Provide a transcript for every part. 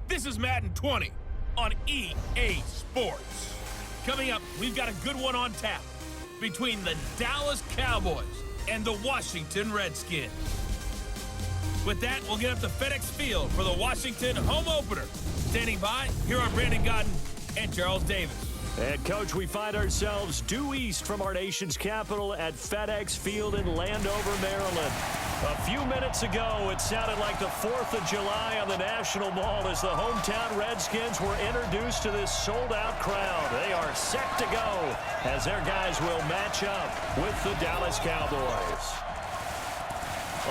This is Madden 20 on EA Sports. Coming up, we've got a good one on tap between the Dallas Cowboys and the Washington Redskins. With that, we'll get up to FedEx Field for the Washington home opener. Standing by, here are Brandon Godden and Charles Davis. And, Coach, we find ourselves due east from our nation's capital at FedEx Field in Landover, Maryland. A few minutes ago, it sounded like the 4th of July on the National Mall as the hometown Redskins were introduced to this sold-out crowd. They are set to go as their guys will match up with the Dallas Cowboys.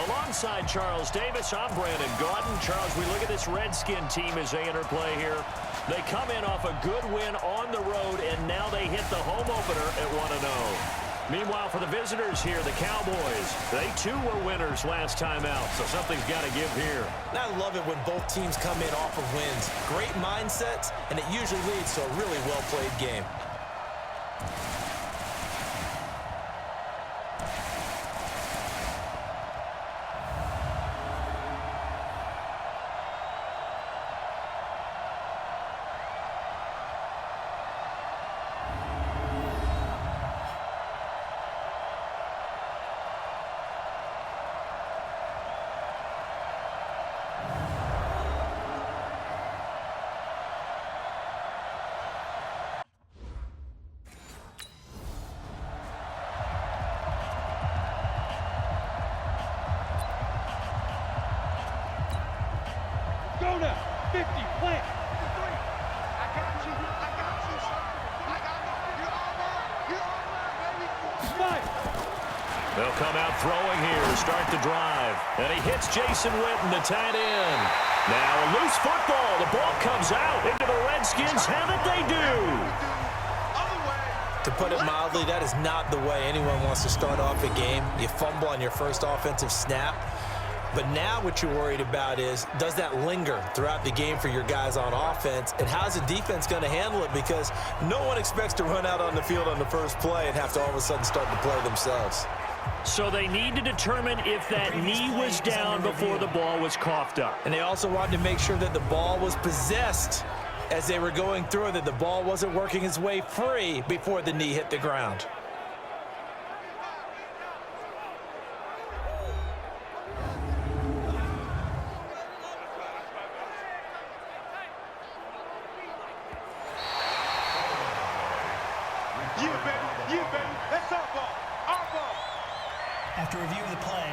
Alongside Charles Davis, I'm Brandon Godden. Charles, we look at this Redskin team as they interplay here. They come in off a good win on the road, and now they hit the home opener at 1-0. Meanwhile, for the visitors here, the Cowboys, they too were winners last time out, so something's got to give here. And I love it when both teams come in off of wins. Great mindsets, and it usually leads to a really well-played game. Go now, 50, plant. I got you, baby. Fight. They'll come out throwing here to start the drive. And he hits Jason Witten, the tight end. Now a loose football. The ball comes out into the Redskins. Haven't they do? To put it mildly, that is not the way anyone wants to start off a game. You fumble on your first offensive snap. But now what you're worried about is, does that linger throughout the game for your guys on offense? And how's the defense going to handle it? Because no one expects to run out on the field on the first play and have to all of a sudden start to play themselves. So they need to determine if that knee was down before the ball was coughed up. And they also wanted to make sure that the ball was possessed as they were going through it, that the ball wasn't working its way free before the knee hit the ground. After review of the play,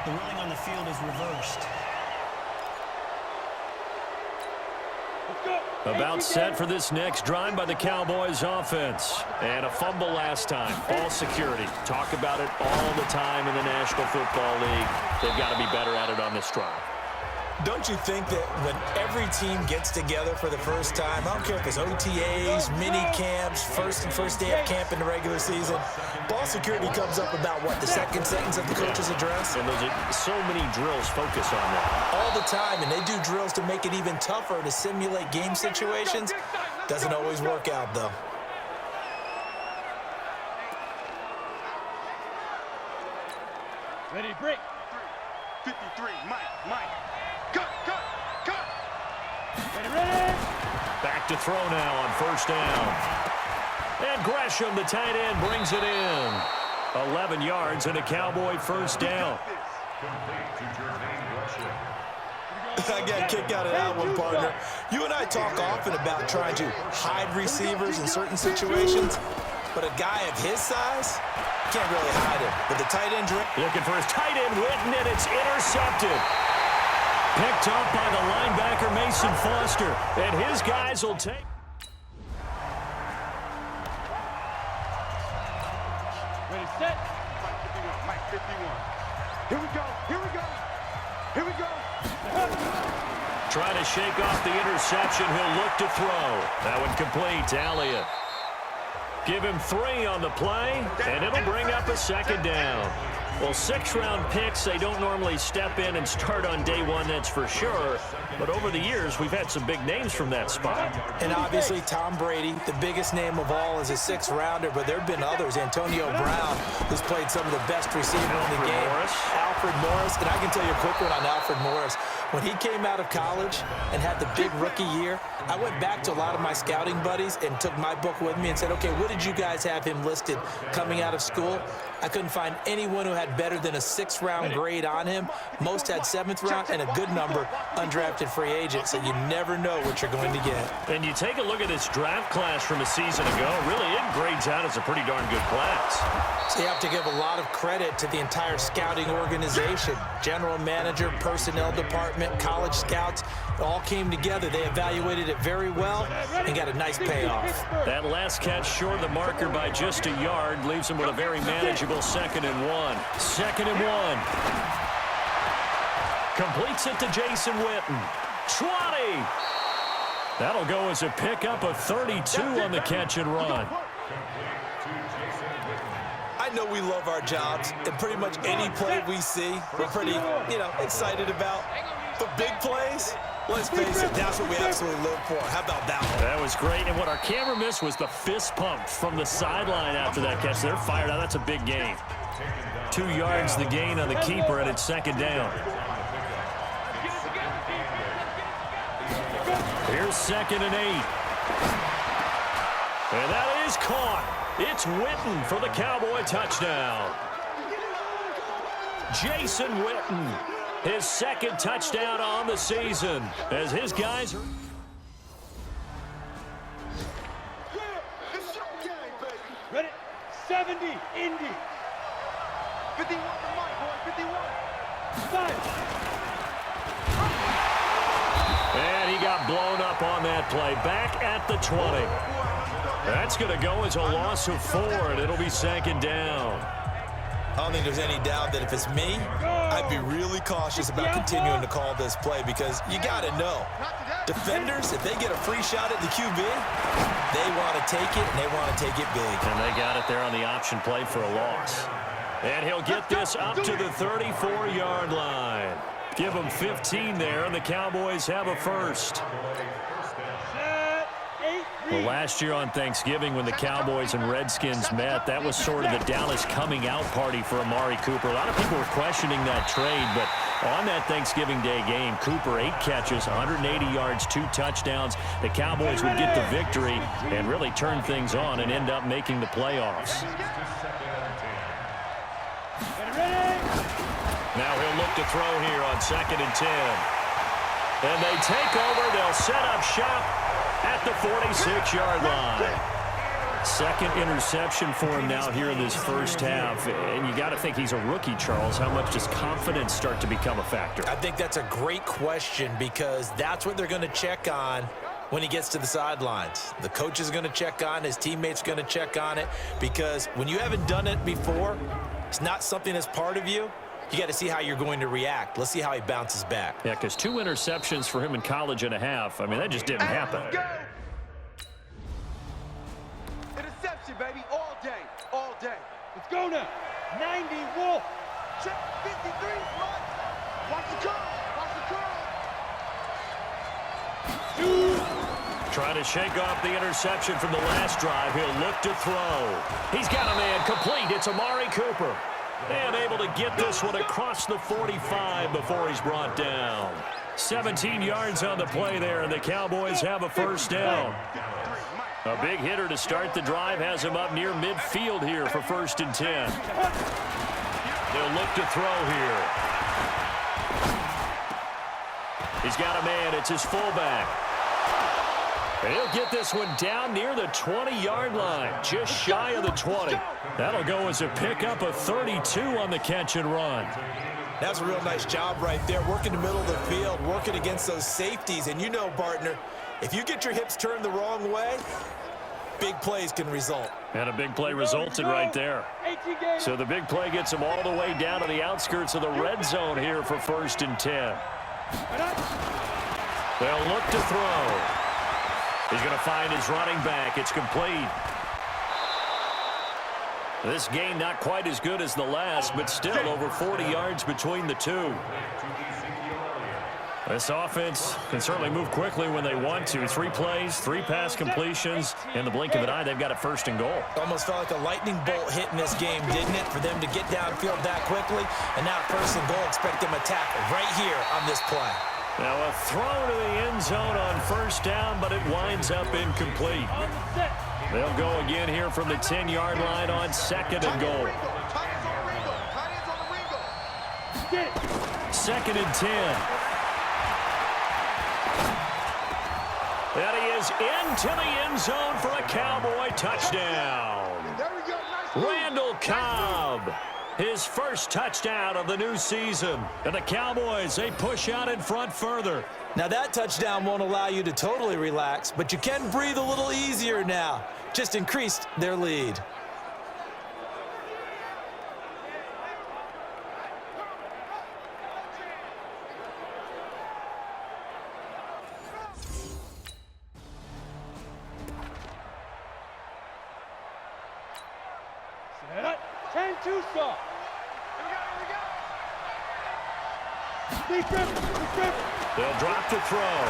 the ruling on the field is reversed. About set for this next drive by the Cowboys offense. And a fumble last time. Ball security. Talk about it all the time in the National Football League. They've got to be better at it on this drive. Don't you think that when every team gets together for the first time, I don't care if it's OTAs, mini camps, first day of camp in the regular season, ball security comes up about, what, the second sentence of the coach's address? And so many drills focus on that. All the time, and they do drills to make it even tougher to simulate game situations. Doesn't always work out, though. Ready, break. 53, Mike. Cut. Ready. Back to throw now on first down. And Gresham, the tight end, brings it in. 11 yards and a Cowboy first down. I got a kick out of that one, partner. You and I talk often about trying to hide receivers in certain situations, but a guy of his size can't really hide him. But the tight end looking for his tight end, Witten, and it's intercepted. Picked up by the linebacker, Mason Foster, and his guys will take. Ready, set. Mike 51. Here we go. Trying to shake off the interception. He'll look to throw. That one complete to Elliott. Give him 3 on the play, and it'll bring up a second down. Well, 6-round picks, they don't normally step in and start on day one, that's for sure. But over the years, we've had some big names from that spot. And obviously, Tom Brady, the biggest name of all, is a 6th-rounder, but there have been others. Antonio Brown, who's played some of the best receiver in the game. Morris. Alfred Morris. And I can tell you a quick one on Alfred Morris. When he came out of college and had the big rookie year, I went back to a lot of my scouting buddies and took my book with me and said, okay, what did you guys have him listed coming out of school? I couldn't find anyone who had better than a 6th-round grade on him. Most had 7th round and a good number undrafted free agent, so you never know what you're going to get. And you take a look at this draft class from a season ago, really it grades out as a pretty darn good class. So you have to give a lot of credit to the entire scouting organization, general manager, personnel department, college scouts. It all came together. They evaluated it very well and got a nice payoff. That last catch short of the marker by just a yard leaves him with a very manageable 2nd and 1. 2nd and 1. Completes it to Jason Witten. 20. That'll go as a pickup of 32 on the catch and run. I know we love our jobs, and pretty much any play we see, we're pretty, excited about. But big plays, let's face it, that's what we absolutely live for. How about that one? That was great, and what our camera missed was the fist pump from the sideline after that catch. They're fired out. That's a big gain. 2 yards the gain on the keeper, and it's 2nd down. Here's 2nd and 8. And that is caught. It's Witten for the Cowboy touchdown. Jason Witten, his 2nd touchdown on the season as his guys are... Ready? 70, Indy. 51 for Mike, boy, 51. 5. And he got blown up on that play. Back at the 20. That's going to go as a loss of 4, and it'll be 2nd down. I don't think there's any doubt that if it's me, I'd be really cautious about continuing to call this play because you got to know, defenders, if they get a free shot at the QB, they want to take it, and they want to take it big. And they got it there on the option play for a loss. And he'll get this up to the 34-yard line. Give them 15 there, and the Cowboys have a first. Well, last year on Thanksgiving when the Cowboys and Redskins met, that was sort of the Dallas coming out party for Amari Cooper. A lot of people were questioning that trade, but on that Thanksgiving Day game, Cooper 8 catches, 180 yards, 2 touchdowns. The Cowboys would get the victory and really turn things on and end up making the playoffs. Now he'll look to throw here on 2nd and 10. And they take over. They'll set up shop at the 46-yard line. 2nd interception for him now here in this first half. And you got to think he's a rookie, Charles. How much does confidence start to become a factor? I think that's a great question because that's what they're going to check on when he gets to the sidelines. The coach is going to check on, his teammates going to check on it because when you haven't done it before, it's not something that's part of you. You got to see how you're going to react. Let's see how he bounces back. Yeah, because 2 interceptions for him in college and a half. I mean, that just didn't happen. Interception, baby, all day, all day. Let's go now. 90, Wolf. Check 53, run. Watch the curl, watch the curl. Trying to shake off the interception from the last drive. He'll look to throw. He's got a man complete. It's Amari Cooper. And able to get this one across the 45 before he's brought down. 17 yards on the play there, and the Cowboys have a first down. A big hitter to start the drive has him up near midfield here for 1st and 10. They'll look to throw here. He's got a man. It's his fullback. And he'll get this one down near the 20-yard line, just shy of the 20. That'll go as a pickup of 32 on the catch and run. That's a real nice job right there, working the middle of the field, working against those safeties. And you know, partner, if you get your hips turned the wrong way, big plays can result. And a big play resulted right there. So the big play gets him all the way down to the outskirts of the red zone here for 1st and 10. They'll look to throw. He's going to find his running back. It's complete. This game not quite as good as the last, but still over 40 yards between the two. This offense can certainly move quickly when they want to. 3 plays, 3 pass completions. In the blink of an eye, they've got a 1st and goal. Almost felt like a lightning bolt hit in this game, didn't it? For them to get downfield that quickly. And now 1st and goal, expect them to attack right here on this play. Now a throw to the end zone on first down, but it winds up incomplete. They'll go again here from the 10-yard line on second and goal. Second and 10. And he is into the end zone for a Cowboy touchdown. Randall Cobb, his first touchdown of the new season. And the Cowboys, they push out in front further. Now that touchdown won't allow you to totally relax, but you can breathe a little easier now. Just increased their lead. Set. 10-2 stop. They'll drop to throw.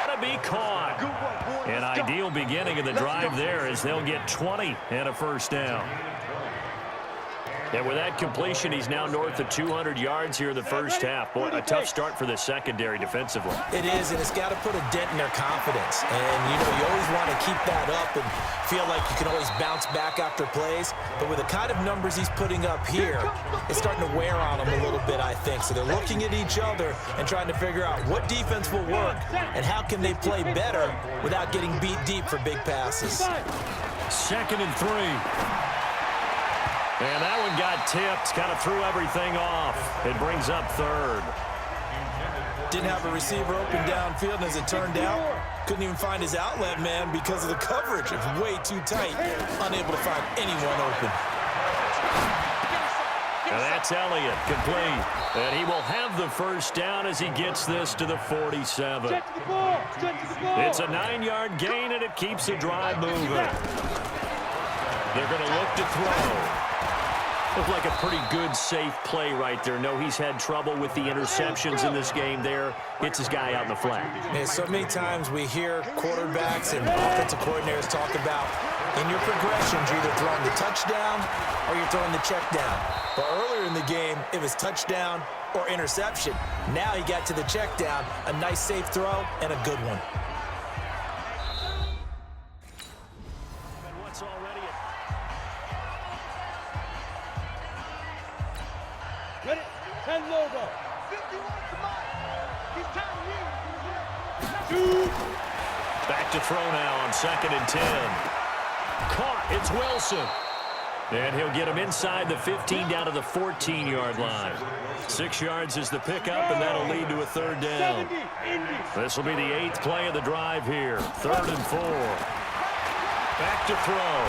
Gotta be caught. An ideal beginning of the drive there as they'll get 20 and a first down. And with that completion, he's now north of 200 yards here in the first half. Boy, a tough start for the secondary defensively. It is, and it's got to put a dent in their confidence. And, you know, you always want to keep that up and feel like you can always bounce back after plays. But with the kind of numbers he's putting up here, it's starting to wear on them a little bit, I think. So they're looking at each other and trying to figure out what defense will work and how can they play better without getting beat deep for big passes. Second and 3. And that one got tipped, kind of threw everything off. It brings up third. Didn't have a receiver open downfield, and as it turned out, couldn't even find his outlet man because of the coverage. It's way too tight, unable to find anyone open. And that's Elliott, complete. And he will have the first down as he gets this to the 47. It's a 9-yard gain, and it keeps the drive moving. They're going to look to throw. Looked like a pretty good, safe play right there. No, he's had trouble with the interceptions in this game there. Hits his guy out in the flat. Man, so many times we hear quarterbacks and offensive coordinators talk about in your progressions, you're either throwing the touchdown or you're throwing the check down. But earlier in the game, it was touchdown or interception. Now he got to the check down, a nice safe throw and a good one. Ready? 10 logo. 2. Back to throw now on second and 10. Caught. It's Wilson. And he'll get him inside the 15 down to the 14-yard line. 6 yards is the pickup, and that'll lead to a third down. This will be the 8th play of the drive here. 3rd and 4. Back to throw.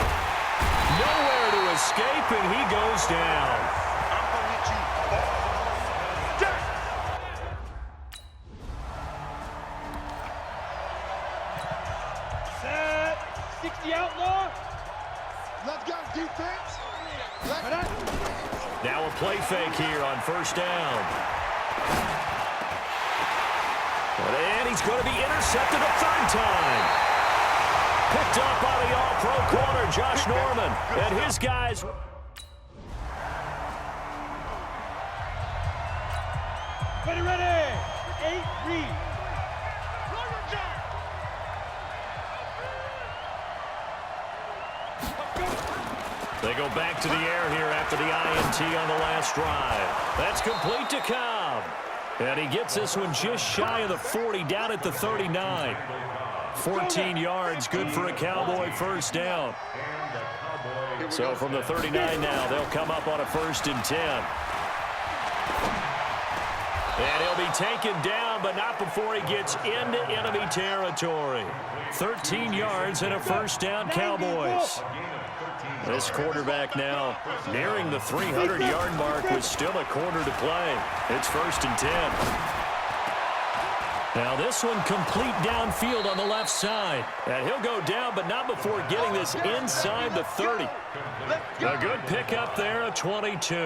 Nowhere to escape, and he goes down. Set. 60 outlaw. Let's go, defense. Now a play fake here on first down. And he's going to be intercepted a third time. Picked up by the all-pro corner, Josh Norman. And his guys... Ready. 8 read. They go back to the air here after the INT on the last drive. That's complete to Cobb. And he gets this one just shy of the 40, down at the 39. 14 yards, good for a Cowboy first down. So from the 39 now, they'll come up on a 1st and 10. And he'll be taken down, but not before he gets into enemy territory. 13 yards and a first down, Cowboys. This quarterback now nearing the 300-yard mark with still a quarter to play. It's 1st and 10. Now this one complete downfield on the left side. And he'll go down, but not before getting this inside the 30. A good pickup there, a 22.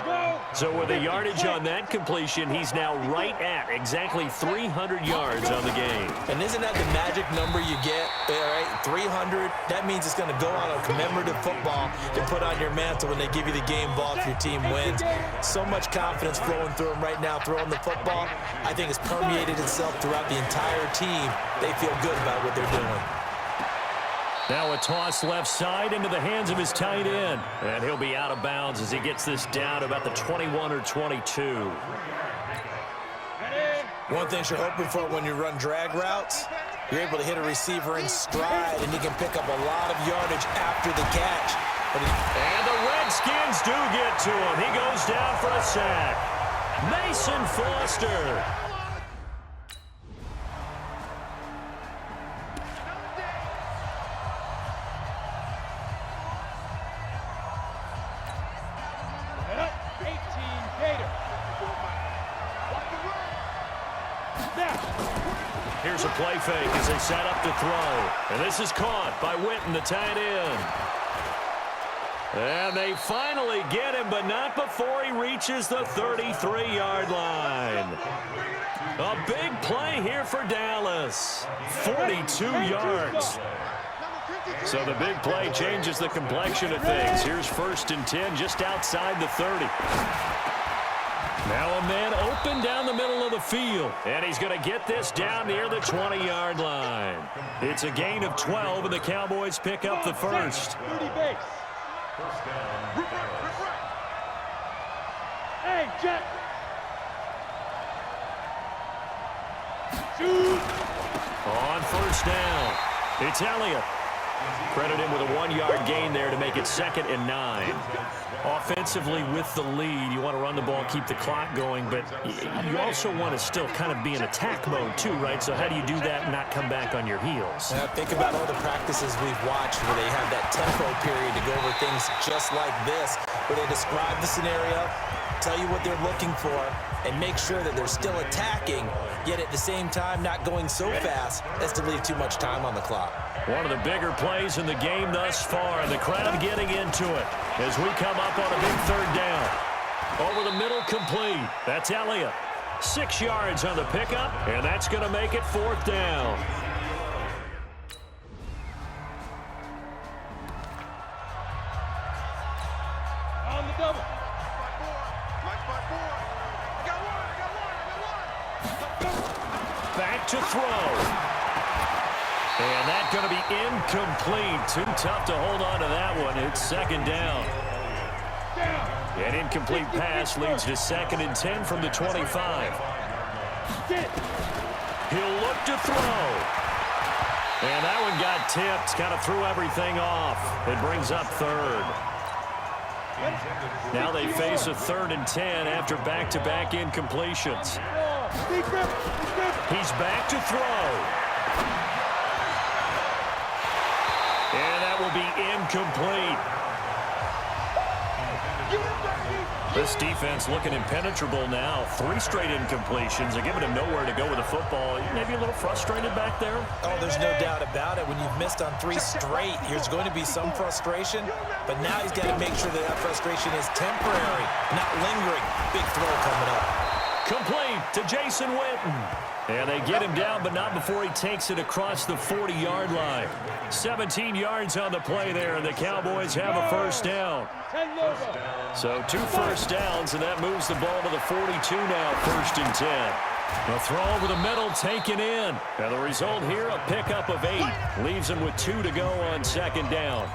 Go. So with the yardage on that completion, he's now right at exactly 300 yards on the game. And isn't that the magic number you get, right? 300, that means it's going to go on a commemorative football to put on your mantle when they give you the game ball if your team wins. So much confidence flowing through him right now, throwing the football. I think it's permeated itself throughout the entire team. They feel good about what they're doing. Now a toss left side into the hands of his tight end. And he'll be out of bounds as he gets this down to about the 21 or 22. One thing you're hoping for when you run drag routes, you're able to hit a receiver in stride, and he can pick up a lot of yardage after the catch. And the Redskins do get to him. He goes down for a sack. Mason Foster. Here's a play fake as they set up to throw. And this is caught by Witten, the tight end. And they finally get him, but not before he reaches the 33-yard line. A big play here for Dallas. 42 yards. So the big play changes the complexion of things. Here's 1st and 10 just outside the 30. Now a man open down the middle of the field. And he's going to get this down near the 20-yard line. It's a gain of 12, and the Cowboys pick up the first. 30 base. Hey, Jet. Shoot. On 1st down, it's Elliott. Credit him with a 1-yard gain there to make it 2nd and 9. Offensively with the lead, you want to run the ball, keep the clock going, but you also want to still kind of be in attack mode too, right? So how do you do that and not come back on your heels? Think about all the practices we've watched where they have that tempo period to go over things just like this, where they describe the scenario, tell you what they're looking for, and make sure that they're still attacking, yet at the same time not going so fast as to leave too much time on the clock. One of the bigger plays in the game thus far, and the crowd getting into it as we come up on a big 3rd down. Over the middle, complete. That's Elliott. 6 yards on the pickup, and that's going to make it 4th down. On the double. Back to throw. And that's going to be incomplete. Too tough to hold on to that one. It's 2nd down. An incomplete pass leads to 2nd and 10 from the 25. He'll look to throw. And that one got tipped. Kind of threw everything off. It brings up 3rd. Now they face a 3rd and 10 after back-to-back incompletions. He's back to throw. And that will be incomplete. This defense looking impenetrable now. 3 straight incompletions. They're giving him nowhere to go with the football. Maybe a little frustrated back there? Oh, there's no doubt about it. When you've missed on 3 straight, there's going to be some frustration. But now he's got to make sure that that frustration is temporary, not lingering. Big throw coming up. Complete to Jason Witten. And they get him down, but not before he takes it across the 40-yard line. 17 yards on the play there, and the Cowboys have a 1st down. So 2 first downs, and that moves the ball to the 42 now, 1st and 10. A throw over the middle taken in. And the result here, a pickup of 8. Leaves him with 2 to go on 2nd down.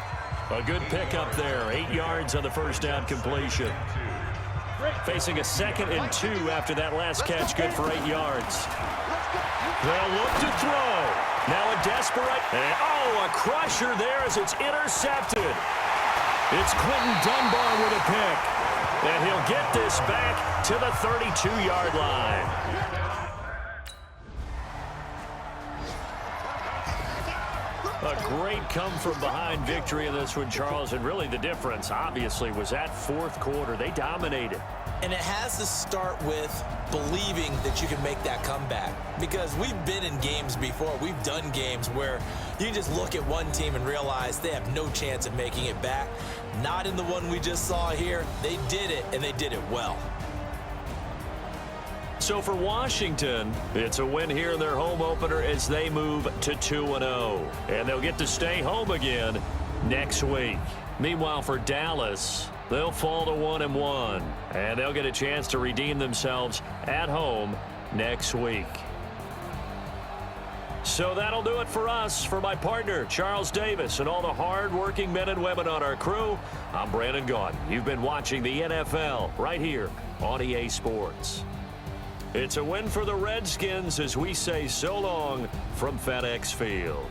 A good pickup there, 8 yards on the 1st down completion. Facing a 2nd and 2 after that last catch, good for 8 yards. They'll look to throw. Now a desperate, and a crusher there as it's intercepted. It's Quentin Dunbar with a pick. And he'll get this back to the 32-yard line. A great come-from-behind victory in this one, Charles. And really the difference, obviously, was that 4th quarter. They dominated. And it has to start with believing that you can make that comeback. Because we've been in games before. We've done games where you just look at one team and realize they have no chance of making it back. Not in the one we just saw here. They did it, and they did it well. So for Washington, it's a win here in their home opener as they move to 2-0. And they'll get to stay home again next week. Meanwhile, for Dallas, they'll fall to 1-1. And they'll get a chance to redeem themselves at home next week. So that'll do it for us. For my partner, Charles Davis, and all the hard-working men and women on our crew, I'm Brandon Gaudin. You've been watching the NFL right here on EA Sports. It's a win for the Redskins as we say so long from FedEx Field.